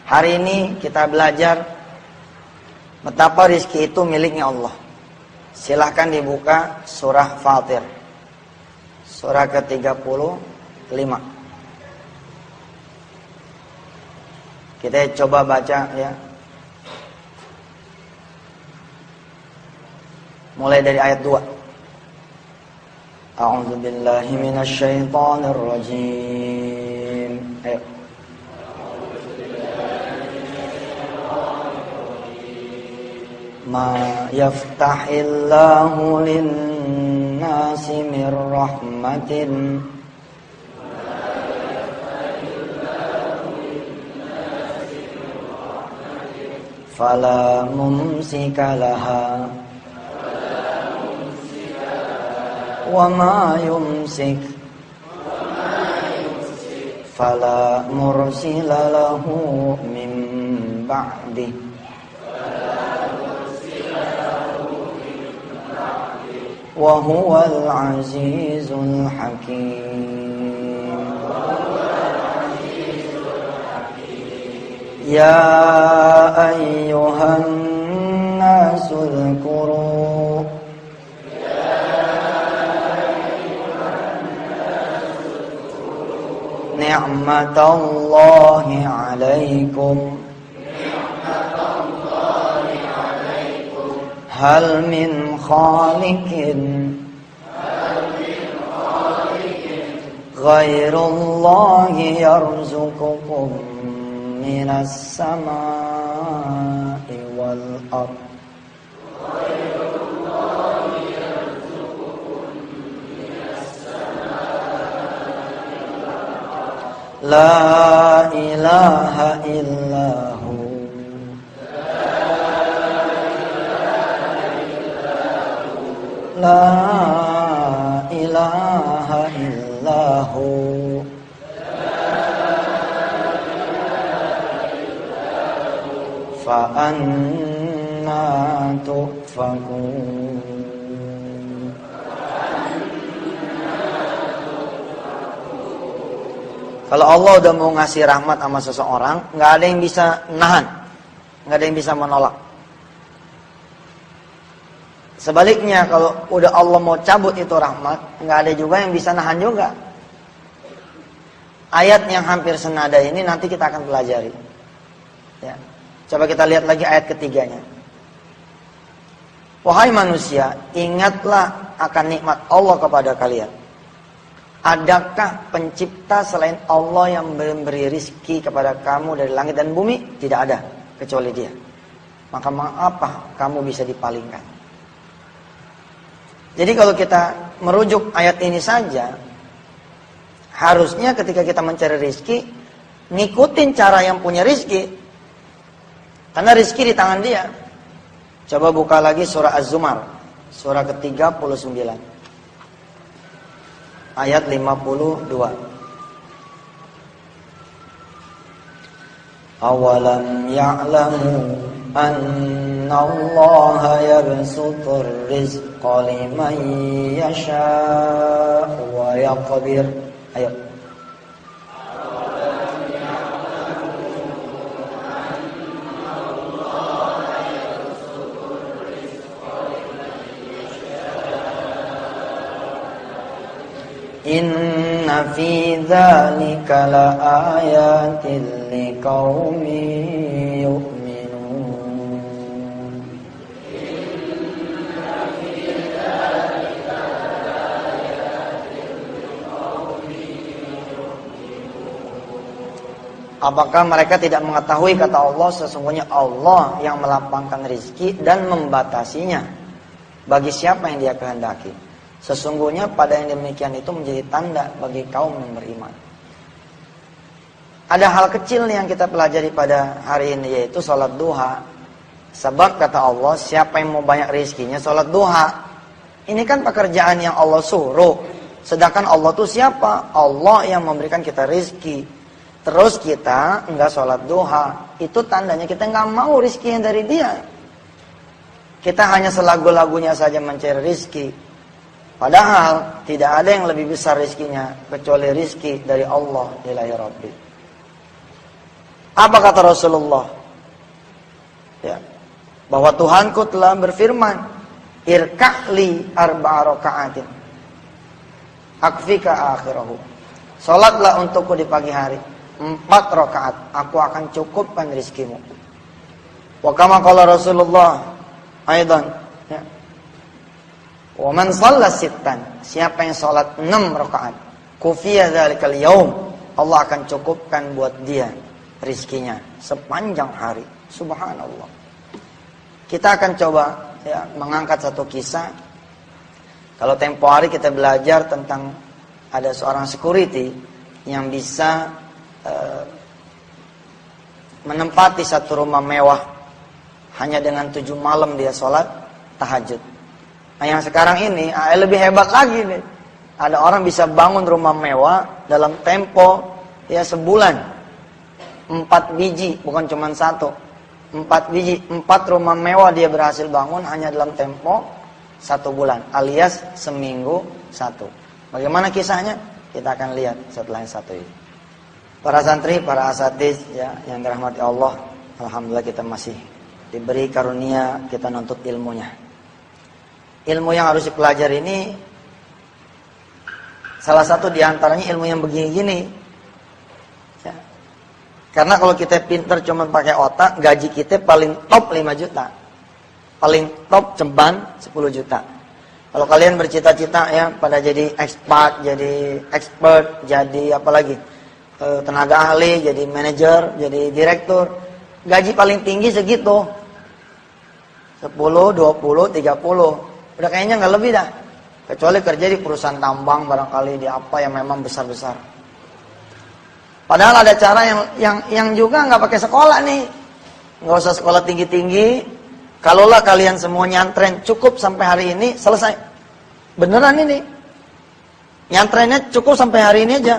Hari ini kita belajar betapa rizki itu miliknya Allah. Silahkan dibuka surah Fatir, surah ke-35. Kita coba baca ya. Mulai dari ayat 2. A'udzu billahi minasy syaithanir rajim. Ayo. Ma yaftahillahu lin-nasi mir rahmatin fala mumsika laha wa ma yumsik fala mursila lahu min ba'di wa huwal azizul hakim. Ya ayyuhan nasu dzkuru ni'matallahi 'alaikum hal min khaliqin ghairullahi yarzuqukum minas samai wal ard. La ilaha illahu La ilaha illahu fa anna tufakun. Kalau Allah udah mau ngasih rahmat sama seseorang, nggak ada yang bisa nahan, nggak ada yang bisa menolak. Sebaliknya kalau udah Allah mau cabut itu rahmat, nggak ada juga yang bisa nahan juga. Ayat yang hampir senada ini nanti kita akan pelajari. Ya. Coba kita lihat lagi ayat ketiganya. Wahai manusia, ingatlah akan nikmat Allah kepada kalian. Adakah pencipta selain Allah yang memberi rizki kepada kamu dari langit dan bumi? Tidak ada, kecuali Dia. Maka mengapa kamu bisa dipalingkan? Jadi kalau kita merujuk ayat ini saja, harusnya ketika kita mencari rizki, ngikutin cara yang punya rizki. Karena rizki di tangan Dia. Coba buka lagi surah Az-Zumar, surah ke-39. Ayat 52. Awalam ya'lamu annallaha yabsutur rizqa liman yasha'u wa yaqdir. Ayo. Inna fi dzalika laayatin liqaumin yu'minun. Apakah mereka tidak mengetahui kata Allah, sesungguhnya Allah yang melapangkan rizki dan membatasinya bagi siapa yang Dia kehendaki. Sesungguhnya pada yang demikian itu menjadi tanda bagi kaum yang beriman. Ada hal kecil yang kita pelajari pada hari ini, yaitu sholat duha. Sebab kata Allah, siapa yang mau banyak rizkinya sholat duha. Ini kan pekerjaan yang Allah suruh. Sedangkan Allah itu siapa? Allah yang memberikan kita rizki. Terus kita enggak sholat duha, itu tandanya kita enggak mau rizki yang dari Dia. Kita hanya selagu-lagunya saja mencari rizki. Padahal tidak ada yang lebih besar rizkinya kecuali rizki dari Allah ilahi Rabbi. Apa kata Rasulullah? Ya, bahwa Tuhanku telah berfirman, irka'li arba'a raka'atin akfika akhirahu. Salatlah untukku di pagi hari 4 rakaat, aku akan cukupkan rizkimu. Wa kama qala Rasulullah aidan, ya. Wa man shalla sittan, siapa yang salat 6 rakaat, kufiya dzalikal yaum, Allah akan cukupkan buat dia rizkinya sepanjang hari. Subhanallah. Kita akan coba ya mengangkat satu kisah. Kalau tempo hari kita belajar tentang ada seorang security yang bisa menempati satu rumah mewah hanya dengan 7 malam dia sholat tahajud. Nah yang sekarang ini lebih hebat lagi nih. Ada orang bisa bangun rumah mewah dalam tempo ya sebulan. 4 biji, bukan cuma 1. 4 biji, 4 rumah mewah dia berhasil bangun hanya dalam tempo 1 bulan, alias seminggu 1. Bagaimana kisahnya? Kita akan lihat setelah yang satu ini. Para santri, para asatiz ya, yang dirahmati Allah, alhamdulillah kita masih diberi karunia kita nuntut ilmunya. Ilmu yang harus dipelajari ini salah satu diantaranya ilmu yang begini-gini. Ya. Karena kalau kita pinter cuma pakai otak, gaji kita paling top 5 juta. Paling top ceban 10 juta. Kalau kalian bercita-cita ya pada jadi expert, jadi apa lagi? Tenaga ahli, jadi manajer, jadi direktur, gaji paling tinggi segitu. 10, 20, 30. Udah kayaknya nggak lebih dah. Kecuali kerja di perusahaan tambang barangkali di apa yang memang besar-besar. Padahal ada cara yang juga nggak pakai sekolah nih. Nggak usah sekolah tinggi-tinggi. Kalaulah kalian semua nyantren cukup sampai hari ini, selesai. Beneran ini. Nyantrennya cukup sampai hari ini aja.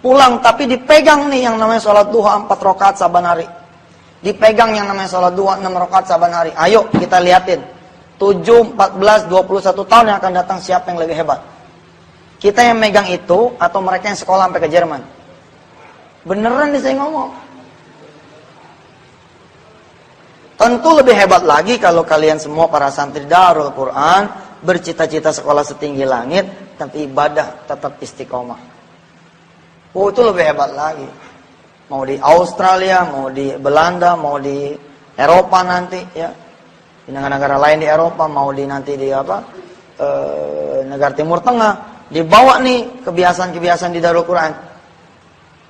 Pulang tapi dipegang nih yang namanya sholat duha 4 rakaat saban hari. Dipegang yang namanya sholat duha 6 rakaat saban hari. Ayo kita liatin. 7, 14, 21 tahun yang akan datang siapa yang lebih hebat. Kita yang megang itu atau mereka yang sekolah sampai ke Jerman. Beneran nih saya ngomong. Tentu lebih hebat lagi kalau kalian semua para santri Darul Quran bercita-cita sekolah setinggi langit tapi ibadah tetap istiqomah. Oh itu lebih hebat lagi. Mau di Australia, mau di Belanda, mau di Eropa nanti ya. Di negara-negara lain di Eropa, mau di nanti di apa? Negara Timur Tengah, dibawa nih kebiasaan-kebiasaan di Darul Quran.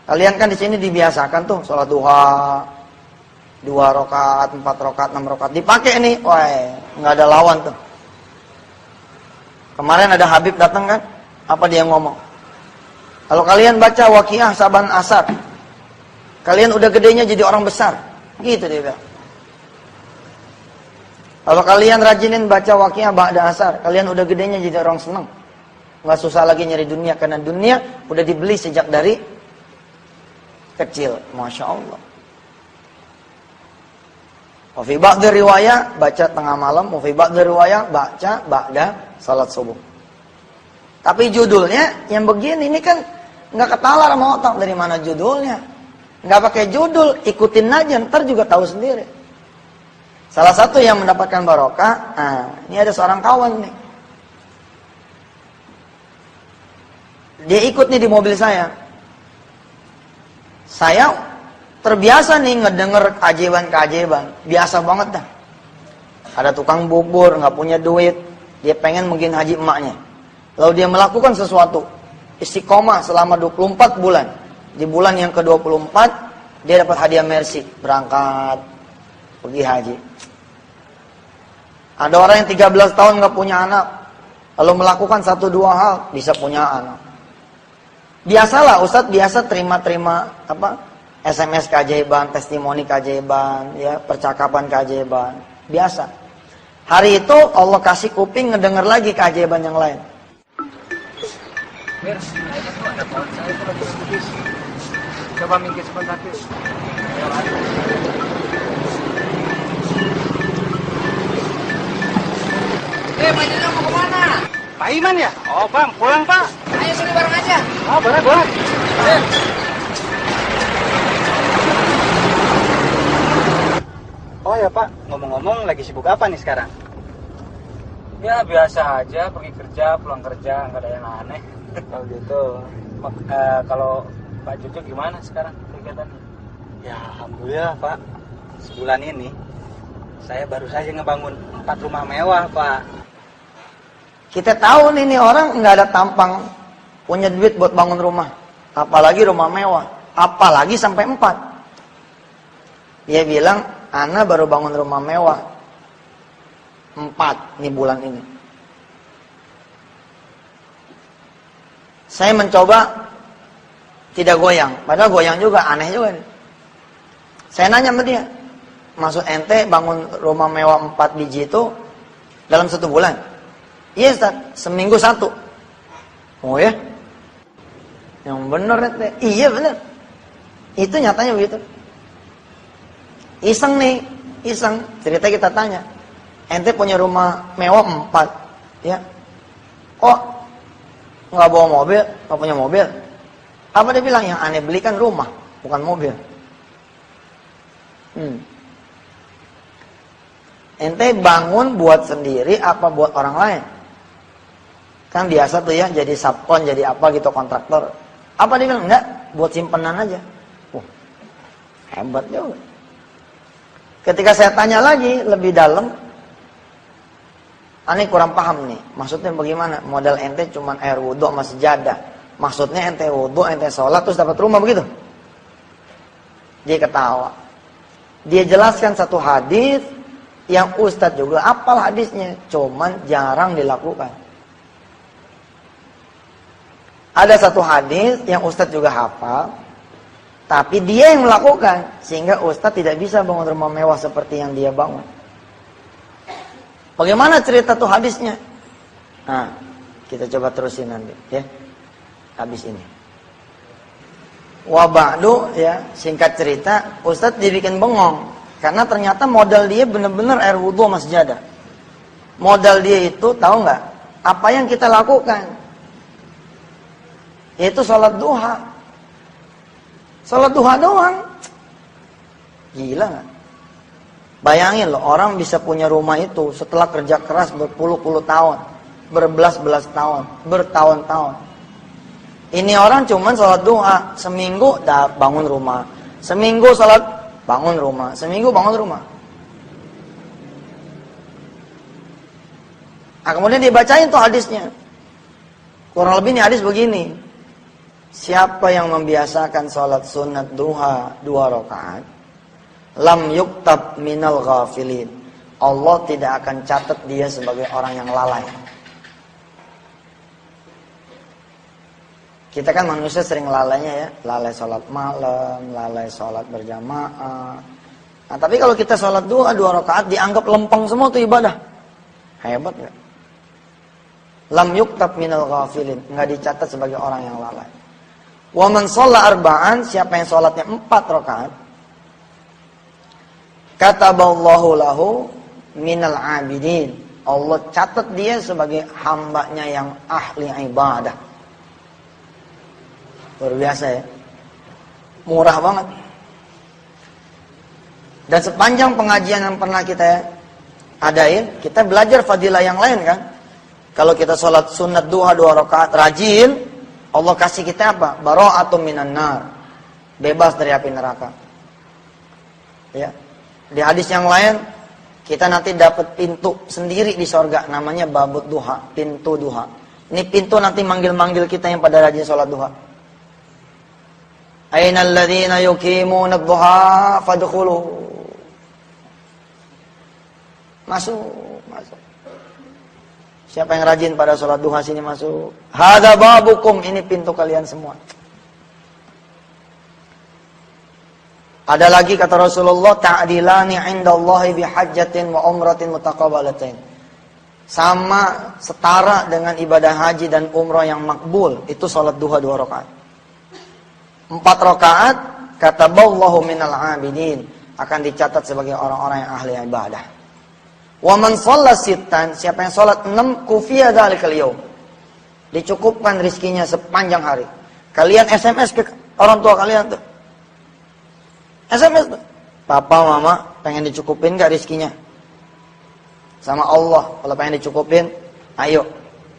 Kalian kan di sini dibiasakan tuh sholat duha 2 rakaat, 4 rakaat, 6 rakaat. Dipakai nih, wah, nggak ada lawan tuh. Kemarin ada Habib datang kan, apa dia ngomong? Kalau kalian baca Waqiah saban asar, kalian udah gedenya jadi orang besar, gitu dia bilang. Kalau kalian rajinin baca Waqiah ba'da asar, kalian udah gedenya jadi orang senang. Nggak susah lagi nyari dunia, karena dunia udah dibeli sejak dari kecil. Masya Allah. Wafi ba'da riwayah, baca tengah malam. Wafi ba'da riwayah, baca ba'da salat subuh. Tapi judulnya yang begini, ini kan nggak ketalar sama otak. Dari mana judulnya? Nggak pakai judul, ikutin aja, ntar juga tahu sendiri. Salah satu yang mendapatkan barokah, ini ada seorang kawan nih. Dia ikut nih di mobil saya. Saya terbiasa nih ngedenger keajaiban-keajaiban. Biasa banget dah. Ada tukang bubur, nggak punya duit. Dia pengen mungkin haji emaknya. Lalu dia melakukan sesuatu. Istiqomah selama 24 bulan. Di bulan yang ke-24, dia dapat hadiah Mercy. Berangkat, pergi haji. Ada orang yang 13 tahun nggak punya anak. Lalu melakukan 1-2 hal, bisa punya anak. Biasalah, Ustadz biasa terima-terima apa SMS keajaiban, testimoni keajaiban, ya percakapan keajaiban. Biasa. Hari itu Allah kasih kuping ngedenger lagi keajaiban yang lain. Mir, kayaknya tuh ada pohon saya itu lagi sedikit. Coba minggir sebentar, Mir. Pak Jajang mau kemana? Pak Iman ya? Oh Bang, pulang Pak. Ayo sini bareng aja. Oh boleh boleh. ya Pak. Ngomong-ngomong lagi sibuk apa nih sekarang? Ya biasa aja, pergi kerja, pulang kerja, nggak ada yang aneh. Kalau gitu. Kalau Pak Jojo gimana sekarang kegiatannya? Ya alhamdulillah Pak. Sebulan ini saya baru saja ngebangun 4 rumah mewah Pak. Kita tahu nih orang nggak ada tampang punya duit buat bangun rumah, apalagi rumah mewah, apalagi sampai 4. Dia bilang, Ana baru bangun rumah mewah 4 nih bulan ini. Saya mencoba tidak goyang, padahal goyang juga, aneh juga nih. Saya nanya sama dia, maksud ente bangun rumah mewah 4 biji itu dalam 1 bulan? Iya Ustaz, seminggu 1. Oh ya? Yang bener ente? Iya bener. Itu nyatanya begitu. Iseng nih, iseng. Cerita kita tanya, ente punya rumah mewah 4, ya? Kok nggak bawa mobil, nggak punya mobil? Apa dia bilang? Yang aneh beli kan rumah, bukan mobil. Ente bangun buat sendiri apa buat orang lain? Kan biasa tuh ya, jadi subkon, jadi apa gitu, kontraktor. Apa dia bilang? Enggak, buat simpenan aja. Hebat juga. Ketika saya tanya lagi lebih dalam, aneh kurang paham nih. Maksudnya bagaimana? Modal ente cuman air wudhu sama sejadah. Maksudnya ente wudhu, ente sholat terus dapat rumah begitu? Dia ketawa. Dia jelaskan satu hadis yang Ustadz juga apal hadisnya, cuman jarang dilakukan. Ada satu hadis yang Ustadz juga hafal, tapi dia yang melakukan, sehingga Ustadz tidak bisa bangun rumah mewah seperti yang dia bangun. Bagaimana cerita tuh hadisnya? Nah, kita coba terusin nanti ya, habis ini. Wa ba'du ya, singkat cerita, Ustadz dibikin bengong karena ternyata modal dia benar-benar air wudhu sama sejadah. Modal dia itu tahu nggak? Apa yang kita lakukan? Yaitu sholat duha. Sholat duha doang. Gila nggak? Bayangin loh, orang bisa punya rumah itu setelah kerja keras berpuluh-puluh tahun, berbelas-belas tahun, bertahun-tahun. Ini orang cuman sholat duha, seminggu dah bangun rumah, seminggu sholat bangun rumah, seminggu bangun rumah. Nah, kemudian dibacain tuh hadisnya. Kurang lebih nih hadis begini. Siapa yang membiasakan sholat sunat duha 2 rakaat, lam yuktab minal ghafilin. Allah tidak akan catat dia sebagai orang yang lalai. Kita kan manusia sering lalainya ya, lalai sholat malam, lalai sholat berjamaah. Nah, tapi kalau kita sholat duha 2 rakaat dianggap lempeng semua tuh ibadah. Hebat gak? Lam yuktab minal ghafilin, nggak dicatat sebagai orang yang lalai. Wa man shalla arba'an, siapa yang sholatnya 4 rakaat, kataballahu lahu minal abidin. Allah catat dia sebagai hambanya yang ahli ibadah. Luar biasa ya. Murah banget. Dan sepanjang pengajian yang pernah kita adain, kita belajar fadilah yang lain kan. Kalau kita sholat sunat duha 2 rakaat rajin, Allah kasih kita apa? Bara'atun minan nar. Bebas dari api neraka. Ya. Di hadis yang lain, kita nanti dapat pintu sendiri di sorga, namanya babut duha, pintu duha. Ini pintu nanti manggil-manggil kita yang pada rajin sholat duha. Ainal ladzina yuqimuna ad-duha fadkhulu. Masuk. Siapa yang rajin pada sholat duha sini masuk. Hadza babukum, ini pintu kalian semua. Ada lagi kata Rasulullah, ta'dilani 'indallahi bihajjatin wa umratin mutaqabbalatain. Sama setara dengan ibadah haji dan umrah yang makbul, itu sholat duha 2 rakaat. 4 rakaat kataballahu minal 'abidin, akan dicatat sebagai orang-orang yang ahli ibadah. Wa man shalla sittan, siapa yang sholat 6, kufiya dzalikal yaum, dicukupkan rizkinya sepanjang hari. Kalian SMS ke orang tua kalian tuh, SMS tuh, Papa, mama pengen dicukupin gak rizkinya? Sama Allah, kalau pengen dicukupin, ayo.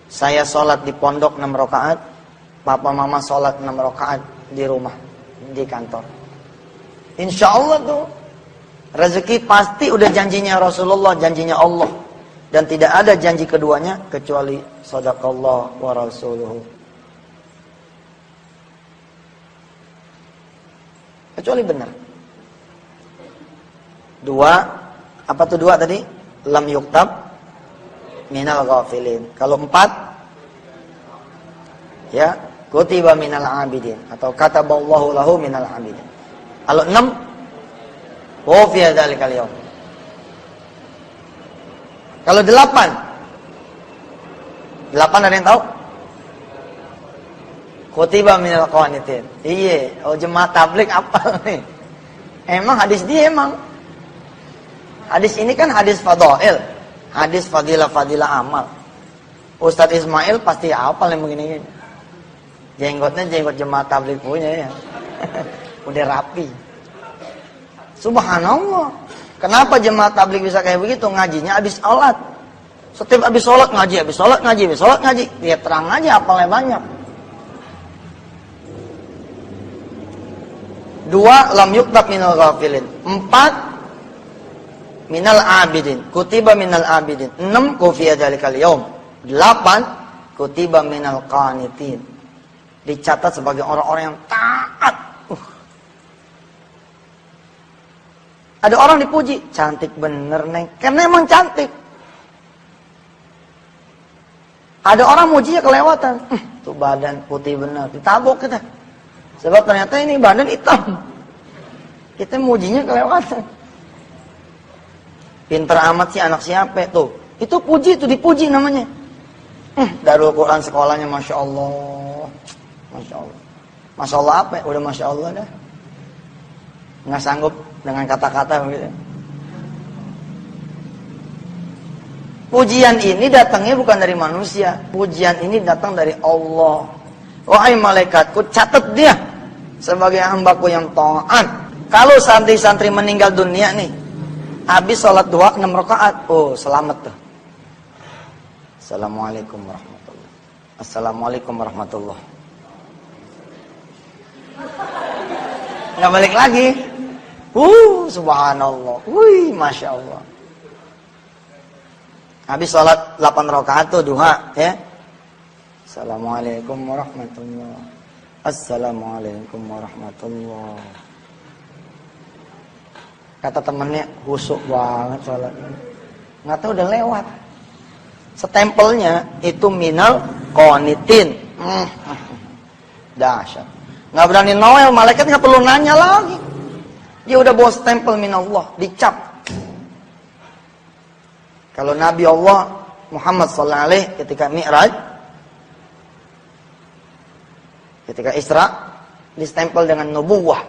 Saya sholat di pondok 6 rakaat, papa mama sholat 6 rakaat di rumah, di kantor. Insya Allah tuh, rezeki pasti udah janjinya Rasulullah, janjinya Allah. Dan tidak ada janji keduanya, kecuali sadaqallah wa rasuluhu. Kecuali benar. 2, apa tuh 2 tadi? Lam yuktab minal ghafilin. Kalau 4, ya, kutiba minal abidin. Atau kataballahu lahu minal abidin. Kalau 6, wafiya dhalikal yawm. Kalau 8, 8 ada yang tahu? Kutiba minal qanitin. Iya, oh jemaah tabligh apa nih? Emang hadis dia emang. Hadis ini kan hadis fadail, hadis fadilah amal. Ustadz Ismail pasti hafal yang begini. Jenggotnya jenggot jemaah tabligh punya ya. Udah rapi. Subhanallah. Kenapa jemaah tabligh bisa kayak begitu? Ngajinya habis sholat. Setiap habis sholat ngaji, habis sholat ngaji, habis sholat ngaji. Dia terang aja hafalnya banyak. 2, lam yuktab minal ghafilin. 4, minal abidin. Kutiba minal abidin. 6, kufiya dhalikal yawm. 8, kutiba minal qanitin. Dicatat sebagai orang-orang yang taat. Ada orang dipuji, cantik bener neng, karena emang cantik. Ada orang mujinya kelewatan, tuh badan putih bener, ditabok kita. Sebab ternyata ini badan hitam. Kita mujinya kelewatan. Pinter amat sih anak siapa tuh? Itu puji, itu dipuji namanya. Darul Quran sekolahnya Masya Allah. Masya Allah. Masya Allah apa ya? Udah Masya Allah dah. Nggak sanggup dengan kata-kata begitu. Pujian ini datangnya bukan dari manusia. Pujian ini datang dari Allah. Wahai malaikatku, catat dia sebagai hambaku yang taat. Kalau santri-santri meninggal dunia nih, habis sholat 2, 6 rakaat, oh selamat tuh. Assalamualaikum warahmatullahi. Assalamualaikum warahmatullahi. Nggak balik lagi. Subhanallah. Wih, Masya Allah. Habis sholat 8 rakaat tuh duha, ya. Assalamualaikum warahmatullahi. Assalamualaikum warahmatullahi. Kata temennya, husuk banget sholatnya. Nggak tahu udah lewat. Stempelnya itu minal qanitin. Dahsyat. Nggak berani Noel, malaikat nggak perlu nanya lagi. Dia udah bawa stempel minallah, dicap. Kalau Nabi Allah Muhammad sallallahu alaihi ketika Mi'raj, ketika Isra, distempel dengan nubuwah.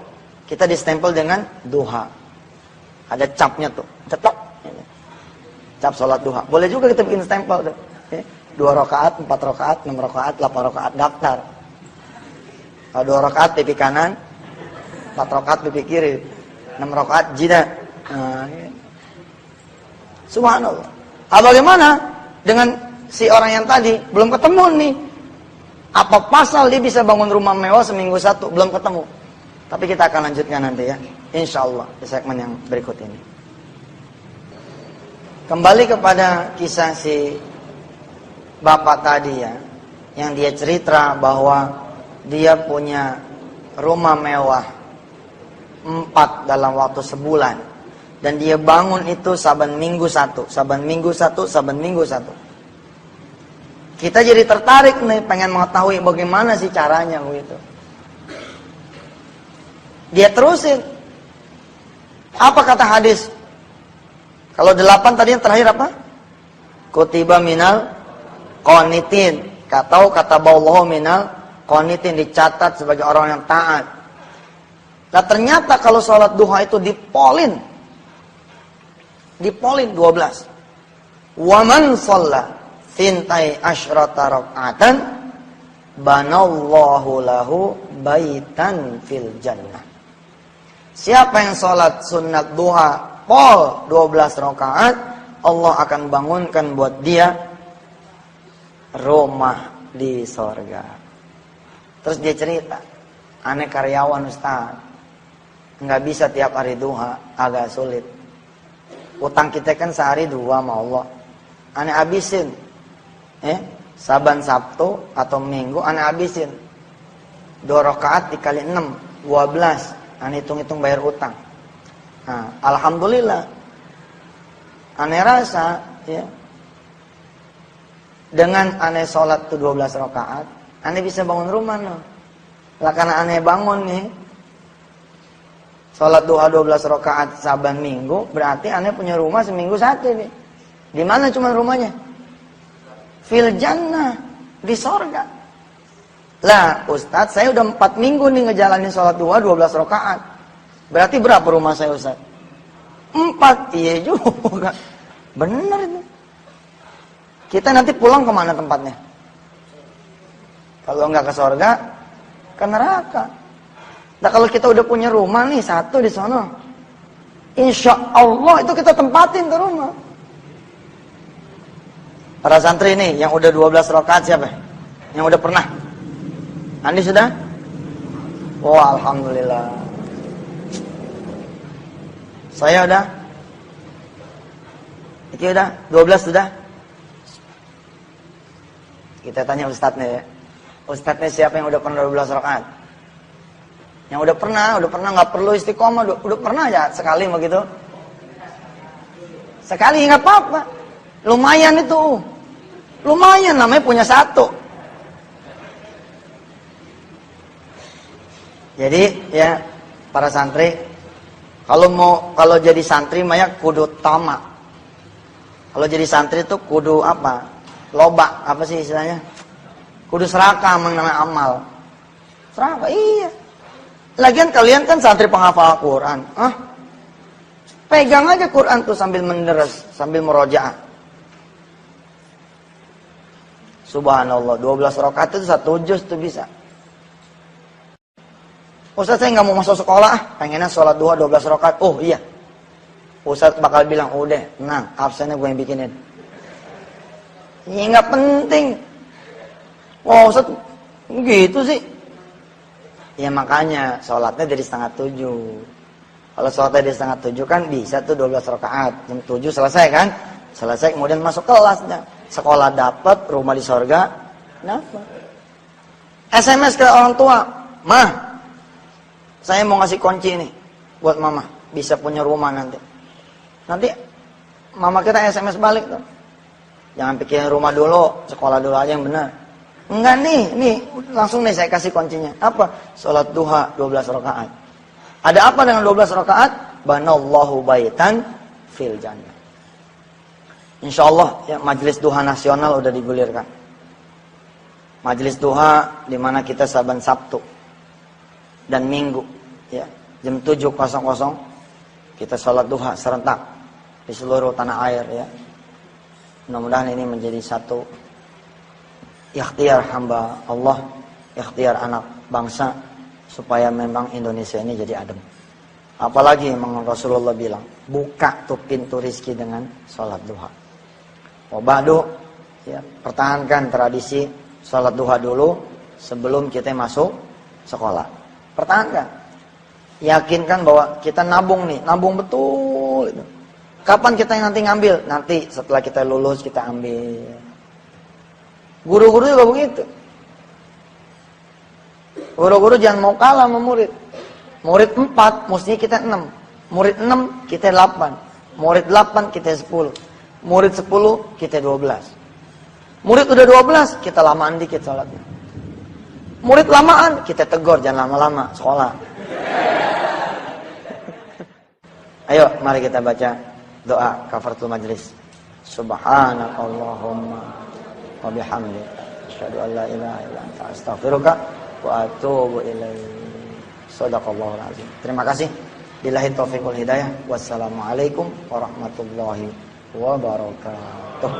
Kita distempel dengan duha. Ada capnya tuh, cetok. Cap sholat duha. Boleh juga kita bikin stempel tuh. 2 rakaat, 4 rakaat, 6 rakaat, 8 rakaat, daftar. Kalau 2 rakaat pipi kanan, 4 rakaat pipi kiri, 6 rakaat jida. Subhanallah. Bagaimana dengan si orang yang tadi belum ketemu nih? Apa pasal dia bisa bangun rumah mewah seminggu 1? Belum ketemu. Tapi kita akan lanjutkan nanti ya, insyaallah di segmen yang berikut ini. Kembali kepada kisah si bapak tadi ya, yang dia cerita bahwa dia punya rumah mewah 4 dalam waktu sebulan, dan dia bangun itu saban minggu 1, saban minggu 1, saban minggu 1. Kita jadi tertarik nih, pengen mengetahui bagaimana sih caranya begitu. Dia terusin. Apa kata hadis? Kalau 8 tadi yang terakhir apa? Kutiba minal qanitin. Kata bawallahu minal qanitin, dicatat sebagai orang yang taat. Nah ternyata kalau sholat duha itu dipolin 12. Waman shalla thintai asyrata raka'atan banallahu lahu baitan fil jannah. Siapa yang sholat sunat duha pol 12 rakaat, Allah akan bangunkan buat dia rumah di sorga. Terus dia cerita, aneh karyawan Ustaz, nggak bisa tiap hari duha, agak sulit. Utang kita kan sehari 2 sama Allah. Aneh habisin, Saban Sabtu atau Minggu aneh habisin 2 rakaat dikali 6, 12. Aneh hitung-hitung bayar utang. Nah, alhamdulillah. Aneh rasa, ya, dengan aneh sholat tuh 12 rakaat, aneh bisa bangun rumah, no. Lah karena aneh bangun nih, sholat duha 12 rakaat Saban Minggu, berarti aneh punya rumah seminggu 1 nih. Di mana cuma rumahnya? Fil jannah, di sorga. Lah Ustadz, saya udah 4 minggu nih ngejalanin sholat duha 12 rakaat. Berarti berapa rumah saya Ustadz? 4, iya juga. Bener itu. Kita nanti pulang kemana tempatnya? Kalau nggak ke sorga, ke neraka. Nah kalau kita udah punya rumah nih 1 di sono, insya Allah itu kita tempatin ke rumah. Para santri ini yang udah 12 rakaat siapa? Yang udah pernah? Andi sudah? Oh alhamdulillah. Saya udah? Iki udah? 12 sudah? Kita tanya ustadznya ya. Ustadznya siapa yang udah pernah 12 rakaat? Yang udah pernah nggak perlu istiqomah, udah pernah aja sekali begitu. Sekali nggak apa-apa. Lumayan itu. Lumayan namanya punya 1. Jadi ya para santri, kalau jadi santri maya kudu tamak. Kalau jadi santri itu kudu apa? Loba, apa sih istilahnya? Kudu serakah namanya amal. Serakah, iya. Lagian kalian kan santri penghafal Quran. Pegang aja Quran tuh sambil menderes, sambil merojaah. Subhanallah, 12 rakaat itu 1 juz tuh bisa. Ustaz saya nggak mau masuk sekolah, pengennya sholat duha 12 rakaat. Oh iya. Ustaz bakal bilang, udah, tenang, absennya gue yang bikinin. Ini nggak penting. Wah Ustaz, gitu sih. Ya makanya sholatnya dari 6:30. Kalau sholatnya dari 6:30 kan bisa tuh 12 rakaat. Jam 7 selesai kan? Selesai kemudian masuk kelasnya. Sekolah dapat, rumah di sorga dapat. SMS ke orang tua, Mah, saya mau ngasih kunci nih buat mama, bisa punya rumah nanti. Nanti mama kita SMS balik tuh. Jangan pikirin rumah dulu, sekolah dulu aja yang benar. Enggak nih langsung nih saya kasih kuncinya. Apa? Salat duha 12 rakaat. Ada apa dengan 12 rakaat? Banallahu baitan fil jannah. Insyaallah ya majelis duha nasional udah digulirkan. Majelis duha di mana kita saban Sabtu dan Minggu ya, jam 7.00 kita sholat duha serentak di seluruh tanah air ya. Mudah-mudahan ini menjadi satu ikhtiar hamba Allah, ikhtiar anak bangsa supaya memang Indonesia ini jadi adem. Apalagi memang Rasulullah bilang, buka tuh pintu rizki dengan sholat duha. Ba'du ya, pertahankan tradisi sholat duha dulu sebelum kita masuk sekolah. Pertahankan. Yakinkan bahwa kita nabung nih, nabung betul itu. Kapan kita nanti ngambil? Nanti setelah kita lulus kita ambil. Guru-guru juga begitu. Guru-guru jangan mau kalah sama murid. Murid 4, mestinya kita 6. Murid 6, kita 8. Murid 8, kita 10. Murid 10, kita 12. Murid udah 12, kita lamaan dikit sholatnya. Murid lamaan, kita tegur, jangan lama-lama sekolah. Ayo, mari kita baca doa kafaratul majlis. Subhanakallahumma wa bihamdika asyhadu an la ilaha illa anta astaghfiruka wa atubu ilaik. Shadaqallahul azim. Terima kasih. Billahi taufiq wal hidayah. Wassalamualaikum warahmatullahi wabarakatuh.